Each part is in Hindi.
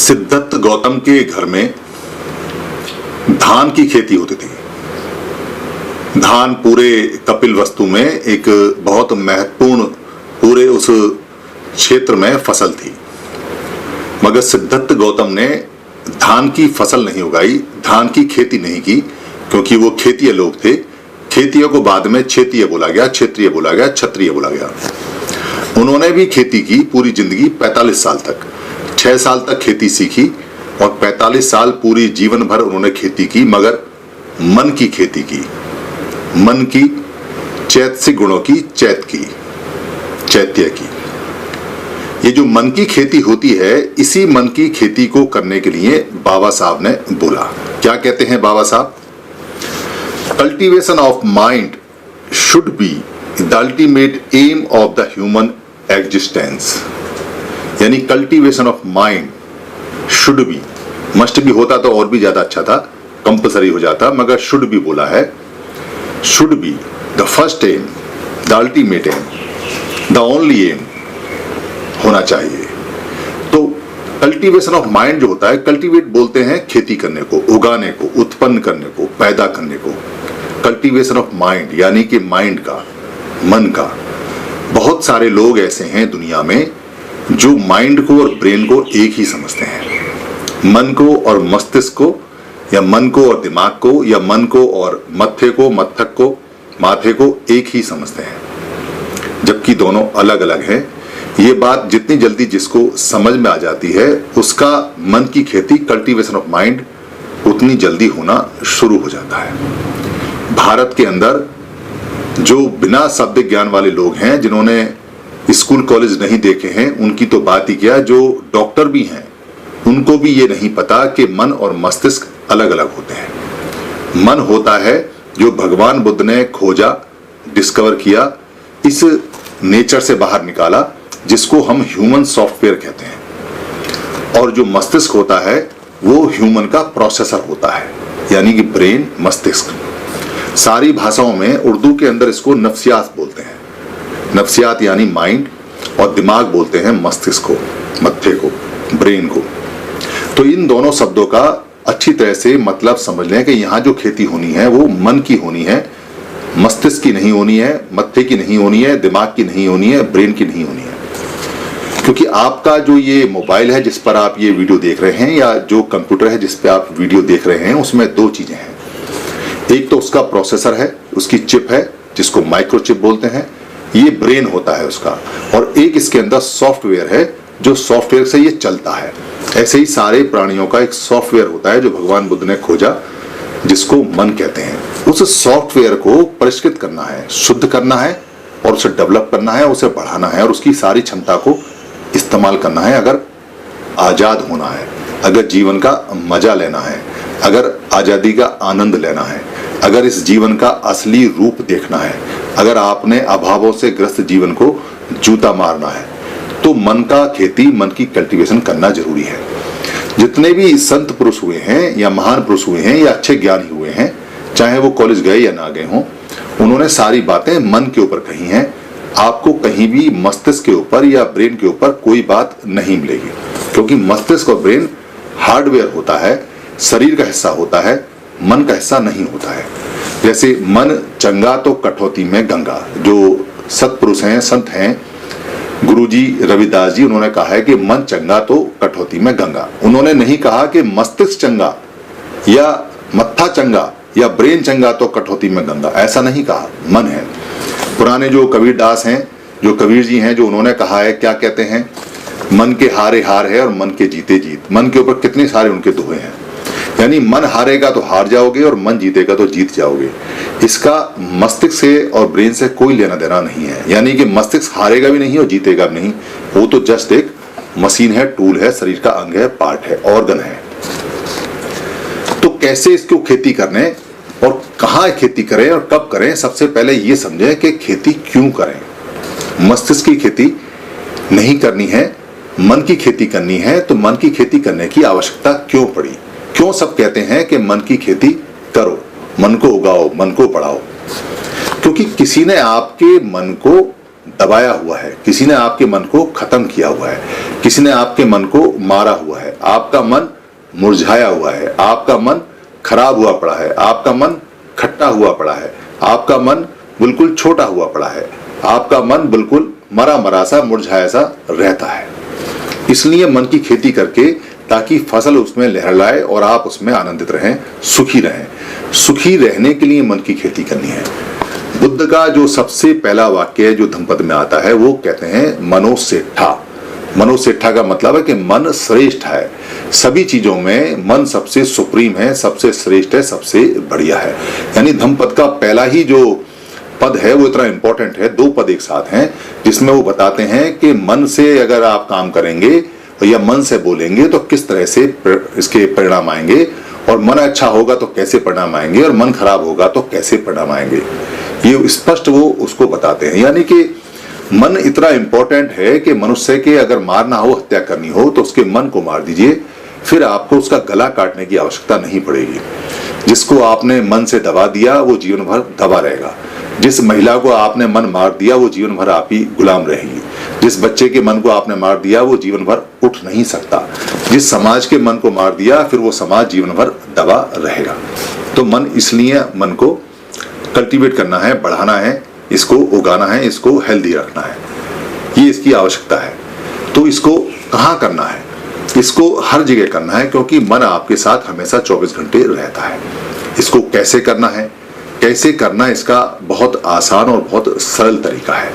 सिद्धार्थ गौतम के घर में धान की खेती होती थी। धान पूरे कपिल वस्तु में एक बहुत महत्वपूर्ण पूरे उस क्षेत्र में फसल थी, मगर सिद्धार्थ गौतम ने धान की फसल नहीं उगाई, धान की खेती नहीं की, क्योंकि वो खेतीय लोग थे। खेतियों को बाद में क्षेत्रीय बोला गया, क्षेत्रीय बोला गया, क्षत्रिय बोला गया। उन्होंने भी खेती की पूरी जिंदगी 45 साल तक, 6 साल तक खेती सीखी और 45 साल पूरी जीवन भर उन्होंने खेती की, मगर मन की खेती की, मन की, चैतसिक गुणों की, चैत्य की। ये जो मन की खेती होती है, इसी मन की खेती को करने के लिए बाबा साहब ने बोला। क्या कहते हैं Baba Saheb? Cultivation of mind should be the ultimate aim of the human existence. यानी cultivation of mind should be, must भी होता तो और भी ज्यादा अच्छा था, कंपलसरी हो जाता, मगर शुड भी बोला है। Should be the first aim, the ultimate aim, the only aim होना चाहिए। तो कल्टीवेशन ऑफ माइंड जो होता है, कल्टीवेट बोलते हैं खेती करने को, उगाने को, उत्पन्न करने को, पैदा करने को। कल्टीवेशन ऑफ माइंड यानी कि माइंड का, मन का। बहुत सारे लोग ऐसे हैं दुनिया में जो माइंड को और ब्रेन को एक ही समझते हैं। मन को और मस्तिष्क को, या मन को और दिमाग को, या मन को और मत्थे को, मत्थक को, माथे को एक ही समझते हैं, जबकि दोनों अलग अलग हैं। ये बात जितनी जल्दी जिसको समझ में आ जाती है, उसका मन की खेती, कल्टीवेशन ऑफ माइंड, उतनी जल्दी होना शुरू हो जाता है। भारत के अंदर जो बिना शब्द ज्ञान वाले लोग हैं, जिन्होंने स्कूल कॉलेज नहीं देखे हैं, उनकी तो बात ही क्या, जो डॉक्टर भी हैं उनको भी ये नहीं पता कि मन और मस्तिष्क अलग अलग होते हैं। मन होता है जो भगवान बुद्ध ने खोजा, डिस्कवर किया, इस नेचर से बाहर निकाला, जिसको हम ह्यूमन सॉफ्टवेयर कहते हैं। और जो मस्तिष्क होता है वो ह्यूमन का प्रोसेसर होता है, यानी कि ब्रेन, मस्तिष्क। सारी भाषाओं में, उर्दू के अंदर इसको नफ्सियात बोलते हैं, नफ्सियात यानी माइंड, और दिमाग बोलते हैं मस्तिष्क को, मत्थे को, ब्रेन को। तो इन दोनों शब्दों का अच्छी तरह से मतलब समझ लें कि यहाँ जो खेती होनी है वो मन की होनी है, मस्तिष्क की नहीं होनी है, मत्थे की नहीं होनी है, दिमाग की नहीं होनी है, ब्रेन की नहीं होनी है। क्योंकि आपका जो ये मोबाइल है जिस पर आप ये वीडियो देख रहे हैं, या जो कंप्यूटर है जिस पे आप वीडियो देख रहे हैं, उसमें दो चीजें हैं। एक तो उसका प्रोसेसर है, उसकी चिप है जिसको माइक्रोचिप बोलते हैं, ये ब्रेन होता है उसका, और एक इसके अंदर सॉफ्टवेयर है जो सॉफ्टवेयर से ये चलता है। ऐसे ही सारे प्राणियों का एक सॉफ्टवेयर होता है जो भगवान बुद्ध ने खोजा, जिसको मन कहते हैं। उस सॉफ्टवेयर को परिष्कृत करना है, शुद्ध करना है, और उसे डेवलप करना है, उसे बढ़ाना है, और उसकी सारी क्षमता को इस्तेमाल करना है। अगर आजाद होना है, अगर जीवन का मजा लेना है, अगर आजादी का आनंद लेना है, अगर इस जीवन का असली रूप देखना है, अगर आपने अभावों से ग्रस्त जीवन को जूता मारना है, तो मन का खेती, मन की कल्टीवेशन करना जरूरी है। जितने भी संत पुरुष हुए हैं, या महान पुरुष हुए हैं, या अच्छे ज्ञानी हुए हैं, चाहे वो कॉलेज गए या ना गए हों, उन्होंने सारी बातें मन के ऊपर कही हैं। आपको कहीं भी मस्तिष्क के ऊपर या ब्रेन के ऊपर कोई बात नहीं मिलेगी, क्योंकि मस्तिष्क और ब्रेन हार्डवेयर होता है, शरीर का हिस्सा होता है, मन का हिस्सा नहीं होता है। जैसे मन चंगा तो कठौती में गंगा, जो सत्पुरुष हैं, संत हैं, गुरुजी रविदास जी, उन्होंने कहा है कि मन चंगा तो कठौती में गंगा। उन्होंने नहीं कहा कि मस्तिष्क चंगा या मत्था चंगा या ब्रेन चंगा तो कठौती में गंगा, ऐसा नहीं कहा। मन है। पुराने जो कबीर दास हैं, जो कबीर जी हैं, जो उन्होंने कहा है, क्या कहते हैं? मन के हारे हार है और मन के जीते जीत। मन के ऊपर कितने सारे उनके दोहे हैं, यानी मन हारेगा तो हार जाओगे और मन जीतेगा तो जीत जाओगे। इसका मस्तिष्क से और ब्रेन से कोई लेना देना नहीं है, यानी कि मस्तिष्क हारेगा भी नहीं और जीतेगा भी नहीं, वो तो जस्ट एक मशीन है, टूल है, शरीर का अंग है, पार्ट है, ऑर्गन है। तो कैसे इसको खेती करने और कहाँ खेती करें और कब करें, सबसे पहले ये समझें कि खेती क्यों करें। मस्तिष्क की खेती नहीं करनी है, मन की खेती करनी है, तो मन की खेती करने की आवश्यकता क्यों पड़ी? क्यों सब कहते हैं कि मन की खेती करो, मन को उगाओ, मन को बढ़ाओ? क्योंकि किसी ने आपके मन को दबाया हुआ है, किसी ने आपके मन को खत्म किया हुआ है, किसी ने आपके मन को मारा हुआ है, आपका मन मुरझाया हुआ है, आपका मन खराब हुआ पड़ा है, आपका मन खट्टा हुआ पड़ा है, आपका मन बिल्कुल छोटा हुआ पड़ा है, आपका मन बिल्कुल मरा मरा सा मुरझाया सा रहता है। इसलिए मन की खेती करके, ताकि फसल उसमें लहराए और आप उसमें आनंदित रहें, सुखी रहें। सुखी रहने के लिए मन की खेती करनी है। बुद्ध का जो सबसे पहला वाक्य है जो धम्मपद में आता है, वो कहते हैं मनोसेठा। मनोसेठा का मतलब है कि मन श्रेष्ठ है, सभी चीजों में मन सबसे सुप्रीम है, सबसे श्रेष्ठ है, सबसे बढ़िया है। यानी धम्मपद का पहला ही जो पद है वो इतना इंपॉर्टेंट है, दो पद एक साथ हैं जिसमें वो बताते हैं कि मन से अगर आप काम करेंगे या मन से बोलेंगे तो किस तरह से इसके परिणाम आएंगे, और मन अच्छा होगा तो कैसे परिणाम आएंगे, और मन खराब होगा तो कैसे परिणाम आएंगे। ये स्पष्ट वो उसको बताते हैं। यानी कि मन इतना इंपॉर्टेंट है कि मनुष्य के अगर मारना हो, हत्या करनी हो तो उसके मन को मार दीजिए, फिर आपको उसका गला काटने की आवश्यकता नहीं पड़ेगी। जिसको आपने मन से दबा दिया वो जीवन भर दबा रहेगा। जिस महिला को आपने मन मार दिया वो जीवन भर आप ही गुलाम रहेगी। जिस बच्चे के मन को आपने मार दिया वो जीवन भर उठ नहीं सकता। जिस समाज के मन को मार दिया फिर वो समाज जीवन भर दबा रहेगा। तो मन, इसलिए मन को कल्टीवेट करना है, बढ़ाना है, इसको उगाना है, इसको हेल्दी रखना है, ये इसकी आवश्यकता है। तो इसको कहाँ करना है? इसको हर जगह करना है, क्योंकि मन आपके साथ हमेशा 24 घंटे रहता है। इसको कैसे करना है, कैसे करना, इसका बहुत आसान और बहुत सरल तरीका है।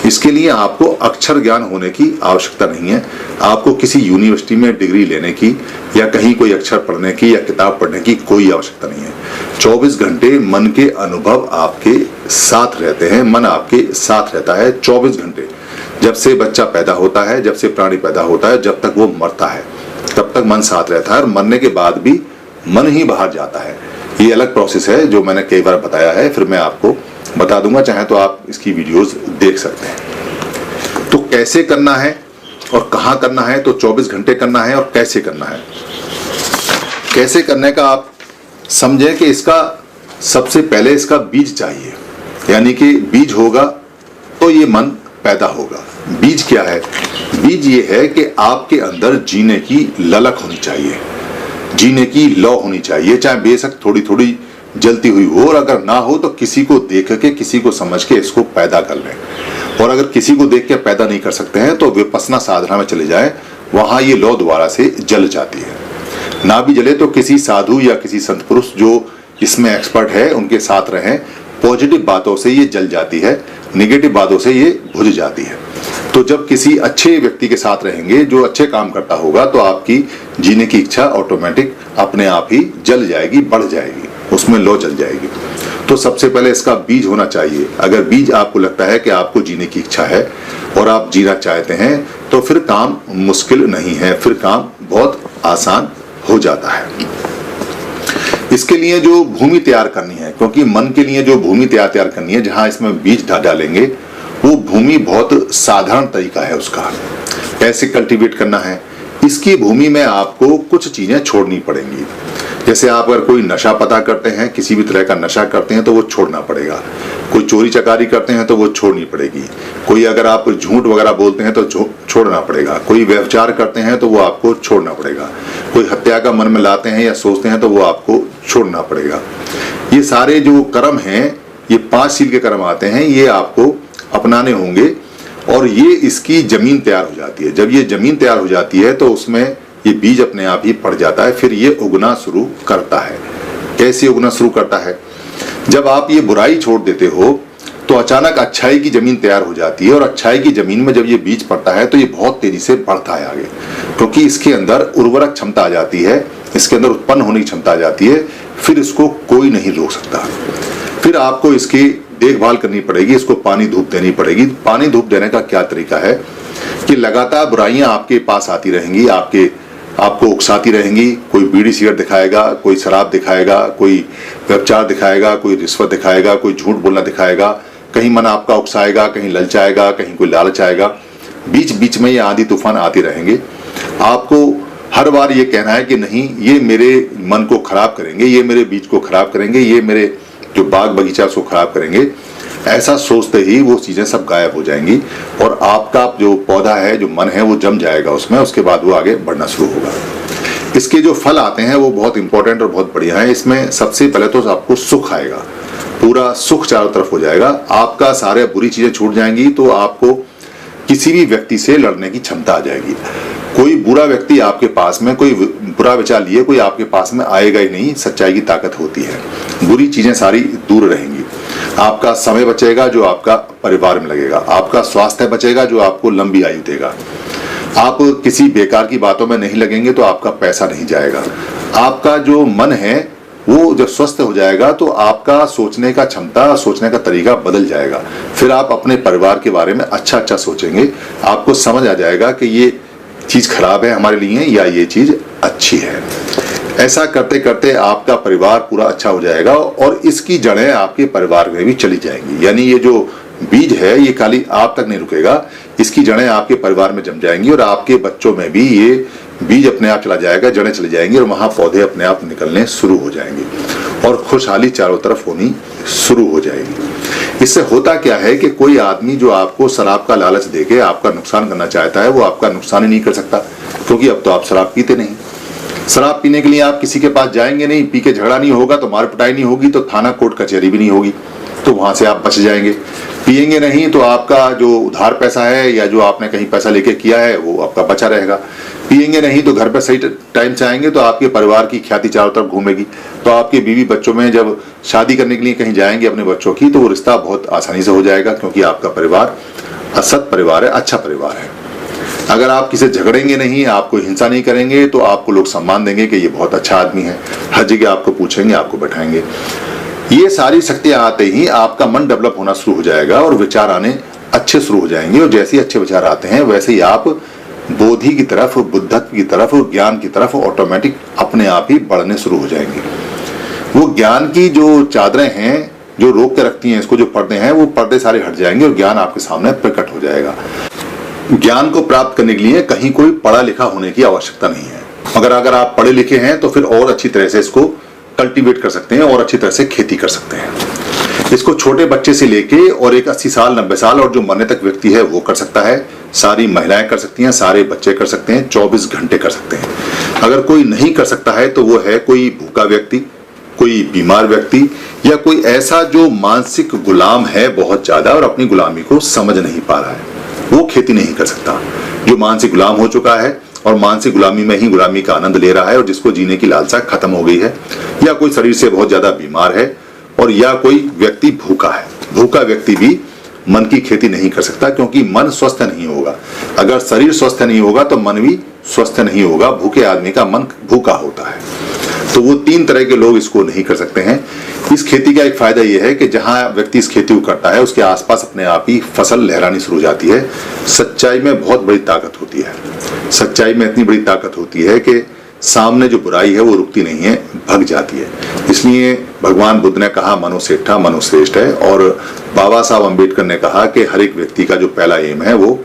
इसके लिए आपको अक्षर ज्ञान होने की आवश्यकता नहीं है, आपको किसी यूनिवर्सिटी में डिग्री लेने की या कहीं कोई अक्षर पढ़ने की या किताब पढ़ने की कोई आवश्यकता नहीं है। 24 घंटे मन के अनुभव आपके साथ रहते हैं, मन आपके साथ रहता है 24 घंटे। जब से बच्चा पैदा होता है, जब से प्राणी पैदा होता है, जब तक वो मरता है, तब तक मन साथ रहता है, और मरने के बाद भी मन ही बाहर जाता है। ये अलग प्रोसेस है जो मैंने कई बार बताया है, फिर मैं आपको बता दूंगा, चाहे तो आप इसकी वीडियोस देख सकते हैं। तो कैसे करना है और कहाँ करना है? तो 24 घंटे करना है। और कैसे करना है, कैसे करने का आप समझें कि इसका सबसे पहले इसका बीज चाहिए। यानी कि बीज होगा तो ये मन पैदा होगा। बीज क्या है? बीज ये है कि आपके अंदर जीने की ललक होनी चाहिए, जीने की लौ होनी चाहिए, चाहे बेशक थोड़ी थोड़ी जलती हुई हो, और अगर ना हो तो किसी को देख के, किसी को समझ के इसको पैदा कर लें। और अगर किसी को देख के पैदा नहीं कर सकते हैं तो विपस्सना साधना में चले जाएं, वहां ये लौ दोबारा से जल जाती है। ना भी जले तो किसी साधु या किसी संत पुरुष जो इसमें एक्सपर्ट है उनके साथ रहें। पॉजिटिव बातों से ये जल जाती है, नेगेटिव बातों से ये बुझ जाती है। तो जब किसी अच्छे व्यक्ति के साथ रहेंगे जो अच्छे काम करता होगा तो आपकी जीने की इच्छा ऑटोमेटिक अपने आप ही जल जाएगी, बढ़ जाएगी, उसमें लौ जल जाएगी। तो सबसे पहले इसका बीज होना चाहिए। अगर बीज आपको लगता है कि आपको जीने की इच्छा है और आप जीना चाहते हैं तो फिर काम मुश्किल नहीं है, फिर काम बहुत आसान हो जाता है। इसके लिए जो भूमि तैयार करनी है, क्योंकि मन के लिए जो भूमि तैयार करनी है, जहां इसमें बीज डालेंगे, वो भूमि बहुत साधारण तरीका है उसका। कैसे कल्टीवेट करना है? इसकी भूमि में आपको कुछ चीजें छोड़नी पड़ेंगी। जैसे आप अगर कोई नशा पता करते हैं, किसी भी तरह का नशा करते हैं तो वो छोड़ना पड़ेगा। कोई चोरी चकारी करते हैं तो वो छोड़नी पड़ेगी। कोई अगर आप झूठ वगैरह बोलते हैं तो छोड़ना पड़ेगा। कोई व्यभिचार करते हैं तो वो आपको छोड़ना पड़ेगा। कोई हत्या का मन में लाते हैं या सोचते हैं तो वो आपको छोड़ना पड़ेगा। ये सारे जो कर्म हैं, ये 5 शील के कर्म आते हैं, ये आपको अपनाने होंगे। और ये इसकी जमीन तैयार हो जाती है। जब ये जमीन तैयार हो जाती है तो उसमें ये बीज अपने आप ही पड़ जाता है, फिर ये उगना शुरू करता है। कैसे उगना शुरू करता है? जब आप ये बुराई छोड़ देते हो तो अचानक अच्छाई की जमीन तैयार हो जाती है, और अच्छाई की जमीन में जब ये बीज पड़ता है तो ये बहुत तेजी से बढ़ता है आगे, क्योंकि इसके अंदर उर्वरक क्षमता आ जाती है, इसके अंदर उत्पन्न होने की क्षमता आ जाती है। फिर इसको कोई नहीं रोक सकता। फिर आपको इसकी देखभाल करनी पड़ेगी, इसको पानी धूप देनी पड़ेगी। पानी धूप देने का क्या तरीका है कि लगातार बुराइयां आपके पास आती रहेंगी, आपको उकसाती रहेंगी। कोई बीड़ी सिगरेट दिखाएगा, कोई शराब दिखाएगा, कोई व्यभिचार दिखाएगा, कोई रिश्वत दिखाएगा, कोई झूठ बोलना दिखाएगा। कहीं मन आपका उकसाएगा, कहीं ललचाएगा, कहीं कोई लालच आएगा। बीच बीच में ये आंधी तूफान आते रहेंगे। आपको हर बार ये कहना है कि नहीं, ये मेरे मन को खराब करेंगे, ये मेरे बीज को खराब करेंगे, ये मेरे जो बाग बगीचा उसको खराब करेंगे। ऐसा सोचते ही वो चीजें सब गायब हो जाएंगी और आपका जो पौधा है, जो मन है, वो जम जाएगा उसमें। उसके बाद वो आगे बढ़ना शुरू होगा। इसके जो फल आते हैं वो बहुत इंपॉर्टेंट और बहुत बढ़िया है। इसमें सबसे पहले तो आपको सुख आएगा, पूरा सुख चारों तरफ हो जाएगा, आपका सारे बुरी चीजें छूट जाएंगी, तो आपको किसी भी व्यक्ति से लड़ने की क्षमता आ जाएगी। कोई बुरा व्यक्ति आपके पास में, कोई बुरा विचार लिए कोई आपके पास में आएगा ही नहीं। सच्चाई की ताकत होती है, बुरी चीजें सारी दूर रहेंगी। आपका समय बचेगा जो आपका परिवार में लगेगा, आपका स्वास्थ्य बचेगा जो आपको लंबी आयु देगा, आप किसी बेकार की बातों में नहीं लगेंगे तो आपका पैसा नहीं जाएगा। आपका जो मन है वो जब स्वस्थ हो जाएगा तो आपका सोचने का क्षमता, सोचने का तरीका बदल जाएगा। फिर आप अपने परिवार के बारे में अच्छा अच्छा सोचेंगे, आपको समझ आ जाएगा कि ये चीज खराब है हमारे लिए या ये चीज अच्छी है। ऐसा करते करते आपका परिवार पूरा अच्छा हो जाएगा और इसकी जड़ें आपके परिवार में भी चली जाएंगी। यानी ये जो बीज है ये खाली आप तक नहीं रुकेगा, इसकी जड़ें आपके परिवार में जम जाएंगी और आपके बच्चों में भी ये बीज अपने आप चला जाएगा, जड़ें चली जाएंगी और वहां पौधे अपने आप निकलने शुरू हो जाएंगे और खुशहाली चारों तरफ होनी शुरू हो जाएगी। इससे होता क्या है कि कोई आदमी जो आपको शराब का लालच देके आपका नुकसान करना चाहता है वो आपका नुकसान ही नहीं कर सकता, क्योंकि अब तो आप शराब पीते नहीं। शराब पीने के लिए आप किसी के पास जाएंगे नहीं, पी के झगड़ा नहीं होगा तो मार पिटाई नहीं होगी, तो थाना कोर्ट कचहरी भी नहीं होगी, तो वहां से आप बच जाएंगे। पिएंगे नहीं तो आपका जो उधार पैसा है या जो आपने कहीं पैसा लेके किया है वो आपका बचा रहेगा। पिएंगे नहीं तो घर पर सही टाइम से आएंगे तो आपके परिवार की ख्याति चारों तरफ घूमेगी, तो आपके बीवी बच्चों में जब शादी करने के लिए कहीं जाएंगे अपने बच्चों की तो वो रिश्ता बहुत आसानी से हो जाएगा, क्योंकि आपका परिवार असत परिवार है, अच्छा परिवार है। अगर आप किसी झगड़ेंगे नहीं, आपको हिंसा नहीं करेंगे तो आपको लोग सम्मान देंगे कि ये बहुत अच्छा आदमी है, हर जगह आपको पूछेंगे, आपको बैठाएंगे। ये सारी शक्तियां आते ही आपका मन डेवलप होना शुरू हो जाएगा और विचार आने अच्छे शुरू हो जाएंगे, और जैसे ही अच्छे विचार आते हैं वैसे ही आप बोधि की तरफ, बुद्धत्व की तरफ, ज्ञान की तरफ ऑटोमेटिक अपने आप ही बढ़ने शुरू हो जाएंगे। वो ज्ञान की जो चादरें हैं जो रोक के रखती हैं इसको, जो पर्दे हैं, वो पर्दे सारे हट जाएंगे और ज्ञान आपके सामने प्रकट हो जाएगा। ज्ञान को प्राप्त करने के लिए कहीं कोई पढ़ा लिखा होने की आवश्यकता नहीं है। अगर आप पढ़े लिखे हैं तो फिर और अच्छी तरह से इसको कल्टीवेट कर सकते हैं और अच्छी तरह से खेती कर सकते हैं। इसको छोटे बच्चे से लेके और एक 80 साल 90 साल और जो मरने तक व्यक्ति है वो कर सकता है, सारी महिलाएं कर सकती हैं, सारे बच्चे कर सकते हैं, 24 घंटे कर सकते हैं। अगर कोई नहीं कर सकता है तो वो है कोई भूखा व्यक्ति, कोई बीमार व्यक्ति, या कोई ऐसा जो मानसिक गुलाम है बहुत ज्यादा और अपनी गुलामी को समझ नहीं पा रहा है, वो खेती नहीं कर सकता। जो मानसिक गुलाम हो चुका है और मानसिक गुलामी में ही गुलामी का आनंद ले रहा है और जिसको जीने की लालसा खत्म हो गई है, या कोई शरीर से बहुत ज्यादा बीमार है, और या कोई व्यक्ति भूखा है। भूखा व्यक्ति भी मन की खेती नहीं कर सकता, क्योंकि मन स्वस्थ नहीं होगा। अगर शरीर स्वस्थ नहीं होगा तो मन भी स्वस्थ नहीं होगा। भूखे आदमी का मन भूखा होता है। तो वो 3 तरह के लोग इसको नहीं कर सकते हैं। इस खेती का एक फायदा यह है कि जहां व्यक्ति इस खेती को करता है उसके आसपास अपने आप ही फसल लहरानी शुरू हो जाती है। सच्चाई में बहुत बड़ी ताकत होती है। सच्चाई में इतनी बड़ी ताकत होती है कि सामने जो बुराई है वो रुकती नहीं है, भग जाती है। इसलिए भगवान बुद्ध ने कहा मनुसेठा मनुश्रेष्ठ है, और बाबा साहब अम्बेडकर ने कहा कि हर एक व्यक्ति का जो पहला एम है वो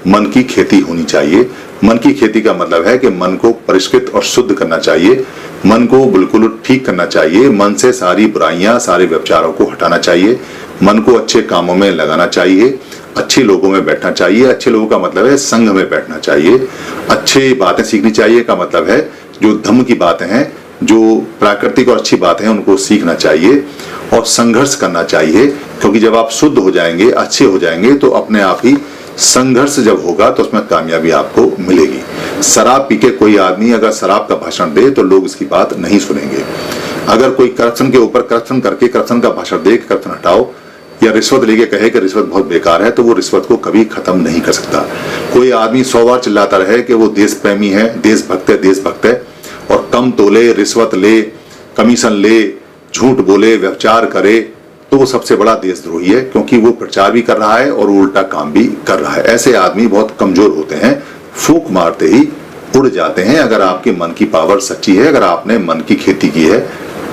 मन की खेती होनी चाहिए। मन की खेती का मतलब है कि मन को परिष्कृत और शुद्ध करना चाहिए, मन को बिल्कुल ठीक करना चाहिए, मन से सारी बुराइयां, सारे व्यभिचारों को हटाना चाहिए, मन को अच्छे कामों में लगाना चाहिए, अच्छे लोगों में बैठना चाहिए। अच्छे लोगों का मतलब है संघ में बैठना चाहिए, अच्छी बातें सीखनी चाहिए का मतलब है जो धम्म की बातें हैं, जो प्राकृतिक और अच्छी बातें हैं उनको सीखना चाहिए, और संघर्ष करना चाहिए, क्योंकि जब आप शुद्ध हो जाएंगे, अच्छे हो जाएंगे तो अपने आप ही संघर्ष जब होगा तो उसमें कामयाबी आपको मिलेगी। शराब पी के कोई आदमी अगर शराब का भाषण दे तो लोग इसकी बात नहीं सुनेंगे। अगर कोई करप्शन के ऊपर करप्शन करके करप्शन का भाषण दे, करप्शन हटाओ, या रिश्वत लेके कहे कि रिश्वत बहुत बेकार है, तो वो रिश्वत को कभी खत्म नहीं कर सकता। कोई आदमी 100 बार चिल्लाता रहे कि वो देश प्रेमी है, देशभक्त है, देशभक्त है, और कम तोले, रिश्वत ले, कमीशन ले, झूठ बोले, व्यभिचार करे, तो वो सबसे बड़ा देशद्रोही है, क्योंकि वो प्रचार भी कर रहा है और उल्टा काम भी कर रहा है। ऐसे आदमी बहुत कमजोर होते हैं, फूंक मारते ही उड़ जाते हैं। अगर आपके मन की पावर सच्ची है, अगर आपने मन की खेती की है,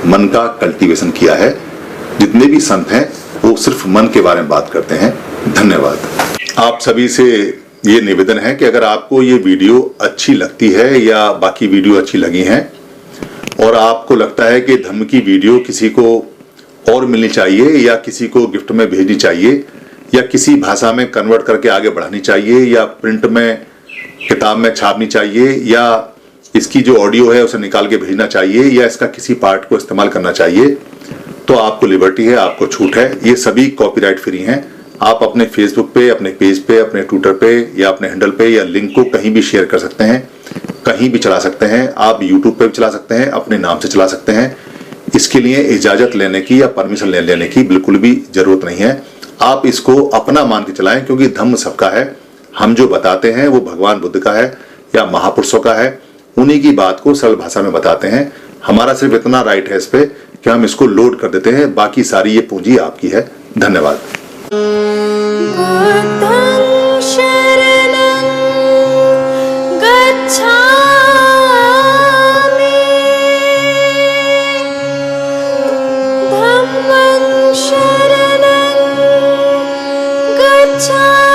मन का कल्टीवेशन किया है, जितने भी संत हैं वो सिर्फ मन के बारे में बात करते हैं। धन्यवाद। आप सभी से ये निवेदन है कि अगर आपको ये वीडियो अच्छी लगती है या बाकी वीडियो अच्छी लगी हैं और आपको लगता है कि धर्म की वीडियो किसी को और मिलनी चाहिए, या किसी को गिफ्ट में भेजनी चाहिए, या किसी भाषा में कन्वर्ट करके आगे बढ़ानी चाहिए, या प्रिंट में किताब में छापनी चाहिए, या इसकी जो ऑडियो है उसे निकाल के भेजना चाहिए, या इसका किसी पार्ट को इस्तेमाल करना चाहिए, तो आपको लिबर्टी है, आपको छूट है। ये सभी कॉपीराइट फ्री हैं। आप अपने फेसबुक पे, अपने पेज पे, अपने ट्विटर पे या अपने हैंडल पे या लिंक को कहीं भी शेयर कर सकते हैं, कहीं भी चला सकते हैं। आप यूट्यूब पे भी चला सकते हैं, अपने नाम से चला सकते हैं। इसके लिए इजाजत लेने की या परमिशन लेने की बिल्कुल भी जरूरत नहीं है। आप इसको अपना मान के चलाएं, क्योंकि धम्म सबका है। हम जो बताते हैं वो भगवान बुद्ध का है या महापुरुषों का है, उन्हीं की बात को सरल भाषा में बताते हैं। हमारा सिर्फ इतना राइट है इस पे कि हम इसको लोड कर देते हैं, बाकी सारी ये पूंजी आपकी है। धन्यवाद। शरणं गच्छामि।